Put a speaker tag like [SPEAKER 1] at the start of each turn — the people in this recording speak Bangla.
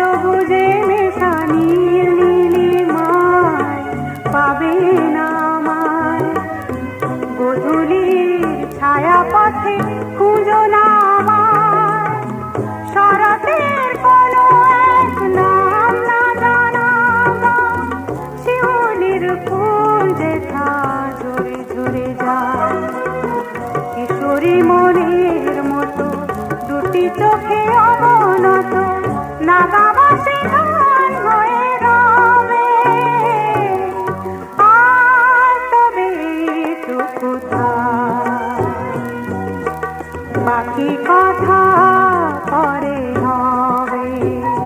[SPEAKER 1] সবুজে মেশা নীল নীলিমায় পাবে না আমায়। গোধূলির ছায়া পথে খুঁজো না আমায়, শরতের কোনো এক নাম না জানা গান, শিউলির ফুল যেথা ঝরে ঝরে যায়। কিশোরী মনের মতো দুটি চোখে অবনত নাগা বাসে